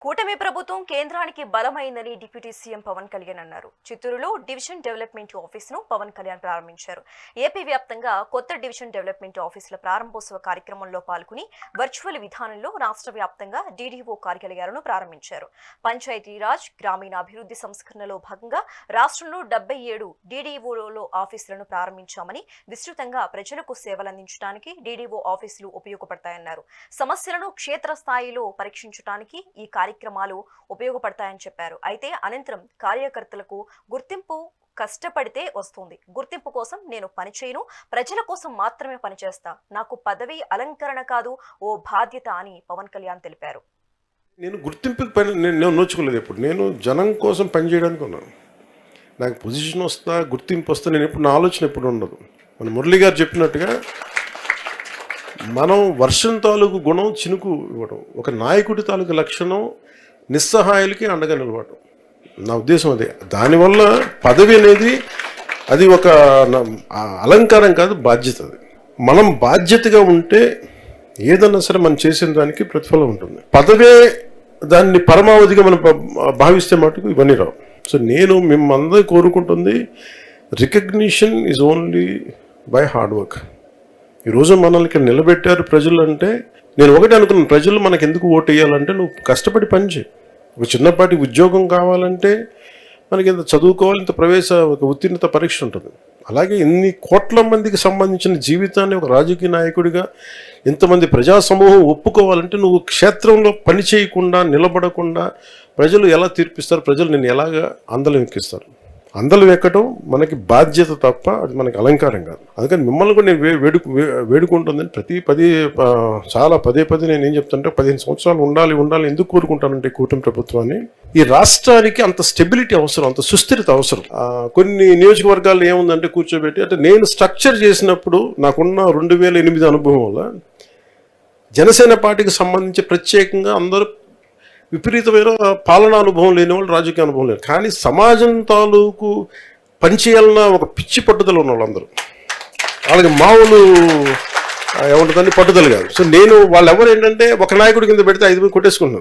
కూటమి ప్రభుత్వం కేంద్రానికి బలమైందని డిప్యూటీ సీఎం పవన్ కళ్యాణ్ అన్నారు. చిత్తూరులో డివిజన్ డెవలప్మెంట్ ఆఫీసును పవన్ కళ్యాణ్ ప్రారంభించారు. ఏపీ వ్యాప్తంగా కొత్త డివిజన్ డెవలప్మెంట్ ఆఫీసుల ప్రారంభోత్సవ కార్యక్రమంలో పాల్గొని వర్చువల్ విధానంలో రాష్ట్ర వ్యాప్తంగా డీడీఓ కార్యాలయాలను ప్రారంభించారు. పంచాయతీరాజ్ గ్రామీణాభివృద్ధి సంస్కరణలో భాగంగా రాష్ట్రంలో 77 డీడీఓలో ఆఫీసులను ప్రారంభించామని, విస్తృతంగా ప్రజలకు సేవలందించడానికి డీడీఓ ఆఫీసులు ఉపయోగపడతాయన్నారు. సమస్యలను క్షేత్రస్థాయిలో పరీక్షించడానికి ఈ కార్యక్రమాలు ఉపయోగపడతాయని చెప్పారు. అయితే అనంతరం కార్యకర్తలకు గుర్తింపు కష్టపడితే వస్తుంది. గుర్తింపు కోసం నేను పనిచేయను, ప్రజల కోసం మాత్రమే పనిచేస్తా. నాకు పదవి అలంకరణ కాదు, ఓ బాధ్యత అని పవన్ కళ్యాణ్ తెలిపారు. నేను గుర్తింపుకి పని నేను నోచుకోలేదు. ఎప్పుడు నేను జనం కోసం పనిచేయడానికి ఉన్నాను. నాకు పొజిషన్ వస్తా, గుర్తింపు వస్తా, నేను ఎప్పుడు నా ఆలోచన ఎప్పుడు ఉండదు. మన మురళి గారు చెప్పినట్టుగా మనం వర్షం తాలూకు గుణం చినుకు ఇవ్వడం, ఒక నాయకుడి తాలూకు లక్షణం నిస్సహాయాలకి అండగా నిలవడం. నా ఉద్దేశం అదే. దానివల్ల పదవి అనేది అది ఒక అలంకారం కాదు, బాధ్యత. అది మనం బాధ్యతగా ఉంటే ఏదన్నా సరే మనం చేసిన దానికి ప్రతిఫలం ఉంటుంది. పదవే దాన్ని పరమావధిగా మనం భావిస్తే మటుకు ఇవన్నీ రావు. సో నేను మిమ్మల్ని కోరుకుంటుంది, recognition is only by hard work. ఈరోజు మనల్ని ఇక్కడ నిలబెట్టారు ప్రజలు అంటే, నేను ఒకటి అనుకున్నాను, ప్రజలు మనకు ఎందుకు ఓటు వేయాలంటే నువ్వు కష్టపడి పనిచేయి. ఒక చిన్నపాటి ఉద్యోగం కావాలంటే మనకి ఇంత చదువుకోవాలి, ఇంత ఒక ఉత్తీర్ణత పరీక్ష ఉంటుంది. అలాగే ఇన్ని కోట్ల మందికి సంబంధించిన జీవితాన్ని ఒక రాజకీయ నాయకుడిగా ఇంతమంది ప్రజా సమూహం ఒప్పుకోవాలంటే నువ్వు క్షేత్రంలో పని చేయకుండా నిలబడకుండా ప్రజలు ఎలా తీర్పిస్తారు, ప్రజలు నేను ఎలాగా అందలం ఎక్కిస్తారు. అందలు ఎక్కడం మనకి బాధ్యత తప్ప అది మనకి అలంకారం కాదు. అందుకని మిమ్మల్ని కూడా నేను వేడుకుంటుందని చాలా పదే నేను ఏం చెప్తానంటే, 15 సంవత్సరాలు ఉండాలి. ఎందుకు కోరుకుంటానంటే కూటమి ప్రభుత్వాన్ని, ఈ రాష్ట్రానికి అంత స్టెబిలిటీ అవసరం, అంత సుస్థిరత అవసరం. కొన్ని నియోజకవర్గాల్లో ఏముందంటే కూర్చోబెట్టి, అంటే నేను స్ట్రక్చర్ చేసినప్పుడు నాకున్న 2008 అనుభవం వల్ల జనసేన పార్టీకి సంబంధించి ప్రత్యేకంగా అందరూ విపరీతమైన పాలనా అనుభవం లేని వాళ్ళు, రాజకీయ అనుభవం లేని, కానీ సమాజం తాలూకు పనిచేయాలన్న ఒక పిచ్చి పట్టుదల ఉన్న వాళ్ళందరూ, వాళ్ళకి మామూలు ఏముంటుందని పట్టుదల కాదు. సో నేను వాళ్ళు ఎవరు ఏంటంటే ఒక నాయకుడి కింద పెడితే 5 మంది కొట్టేసుకుంటున్నారు.